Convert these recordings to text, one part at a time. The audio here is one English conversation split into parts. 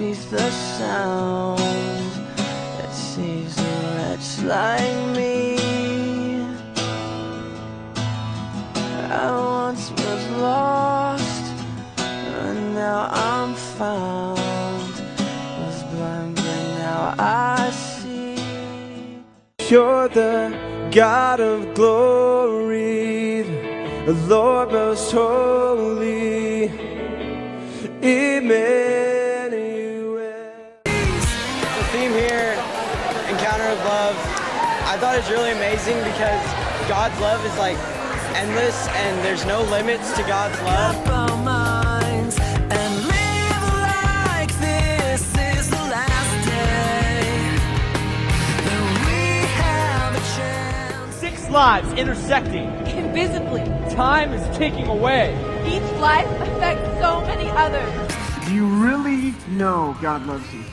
beneath the sound that saves a wretch like me. I once was lost, but now I'm found. Was blind, but now I see. You're the God of glory, the Lord most holy, Emmanuel. The theme here, Encounter of Love, I thought it was really amazing because God's love is like endless and there's no limits to God's love. Our minds and live like this is the last day that we have a chance. 6 lives intersecting. Invisibly. Time is ticking away. Each life affects so many others. Do you really know God loves you?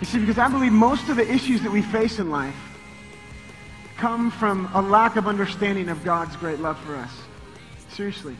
You see, because I believe most of the issues that we face in life come from a lack of understanding of God's great love for us. Seriously.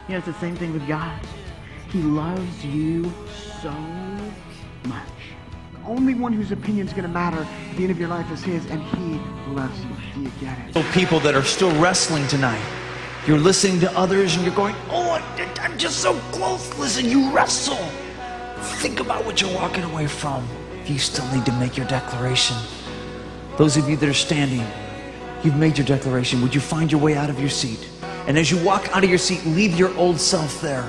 You know, it's the same thing with God. He loves you so much. The only one whose opinion is going to matter at the end of your life is His, and He loves you. Do you get it? People that are still wrestling tonight. You're listening to others and you're going, oh, I'm just so close. Listen, you wrestle. Think about what you're walking away from. You still need to make your declaration. Those of you that are standing, you've made your declaration. Would you find your way out of your seat? And as you walk out of your seat, leave your old self there.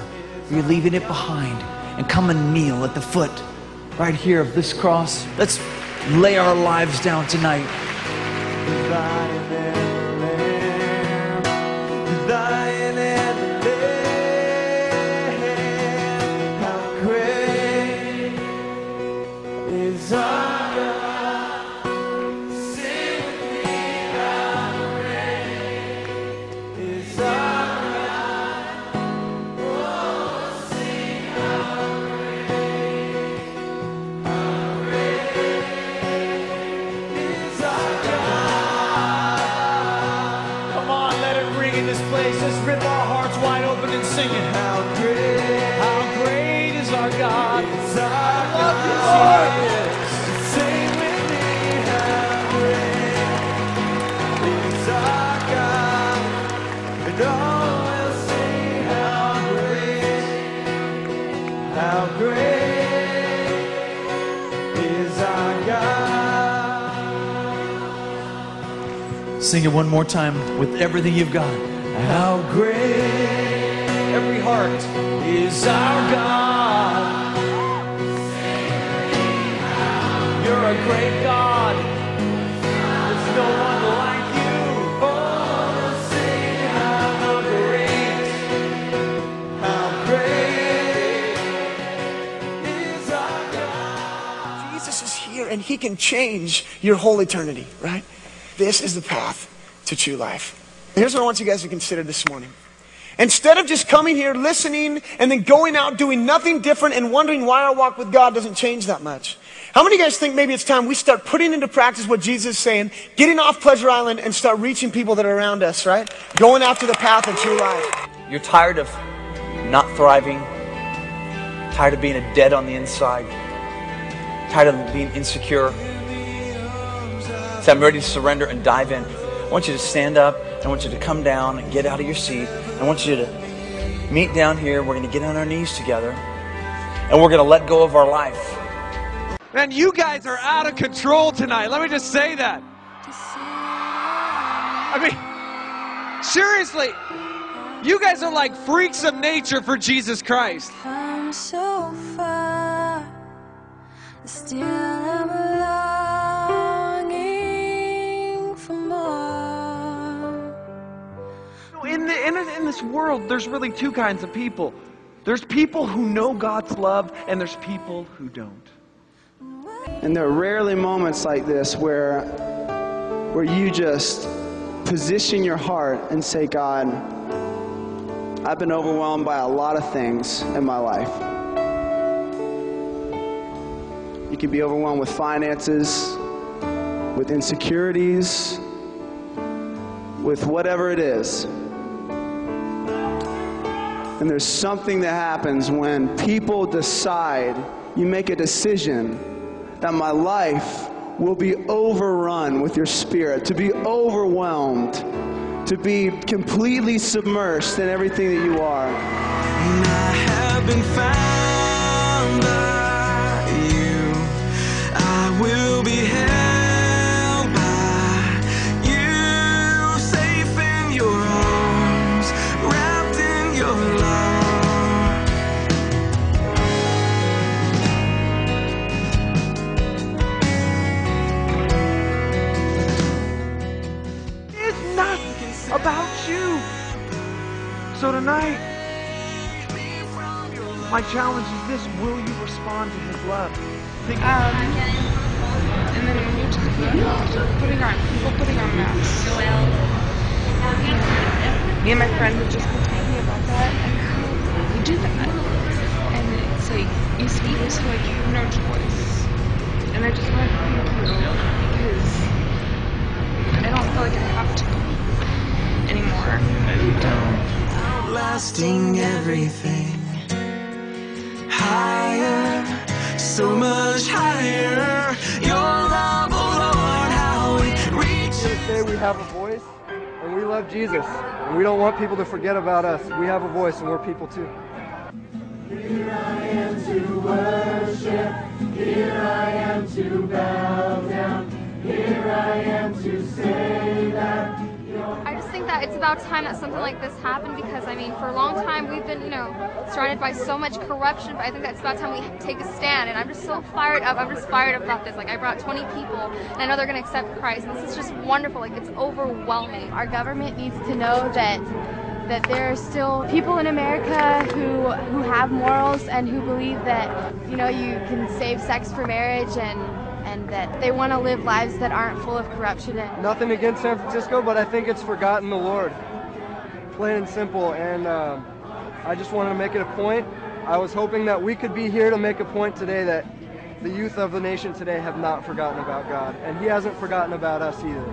You're leaving it behind. And come and kneel at the foot right here of this cross. Let's lay our lives down tonight. Lion and the Lamb, how great is our God. Sing with me, how great is our God. Oh, sing how great is our God. Come on, let it ring in this place. Let's rip our hearts wide open and sing it. How great is our God. Is our I love you, God. Jesus. Sing with me, how great is our God. And all will sing how great is our God. Sing it one more time with everything you've got. How great Every heart is our God. You're a great God. There's no one like you. oh, sing how great is our God. Jesus is here, and He can change your whole eternity, right? This is the path to true life. Here's what I want you guys to consider this morning. Instead of just coming here, listening, and then going out doing nothing different and wondering why our walk with God doesn't change that much, how many of you guys think maybe it's time we start putting into practice what Jesus is saying, getting off Pleasure Island and start reaching people that are around us, right? Going after the path of true life. You're tired of not thriving, tired of being a dead on the inside, tired of being insecure. So I'm ready to surrender and dive in. I want you to stand up. I want you to come down and get out of your seat. I want you to meet down here. We're going to get on our knees together. And we're going to let go of our life. Man, you guys are out of control tonight. Let me just say that. I mean, seriously, you guys are like freaks of nature for Jesus Christ. I'm so far, still I'm longing for more. In this world, there's really two kinds of people. There's people who know God's love, and there's people who don't. And there are rarely moments like this where you just position your heart and say, God, I've been overwhelmed by a lot of things in my life. You can be overwhelmed with finances, with insecurities, with whatever it is. And there's something that happens when people decide, you make a decision that my life will be overrun with your Spirit, to be overwhelmed, to be completely submersed in everything that you are. And I have been found by you. I will be held by you, safe in your arms, wrapped in your love. It's not about you. So tonight, my challenge is this: will you respond to His love? And then when you just people putting on masks. Me and my friend were just talking about that and how we do that. And it's like, you see this, like, you have no choice. And I just want to thank you because I don't feel like I have to anymore. Outlasting everything, higher, so much higher. Your love, oh Lord, how it reaches. To say we have a voice, and we love Jesus, and we don't want people to forget about us. We have a voice, and we're people too. Here I am to worship, here I am to bow down, here I am to say that. I just think that it's about time that something like this happened because, I mean, for a long time we've been, surrounded by so much corruption, but I think that it's about time we take a stand, and I'm just so fired up. I'm just fired up about this. Like, I brought 20 people, and I know they're going to accept Christ, and this is just wonderful. Like, it's overwhelming. Our government needs to know that there are still people in America who have morals and who believe that, you can save sex for marriage and that they want to live lives that aren't full of corruption. Nothing against San Francisco, but I think it's forgotten the Lord. Plain and simple. And I just wanted to make it a point. I was hoping that we could be here to make a point today that the youth of the nation today have not forgotten about God. And He hasn't forgotten about us either.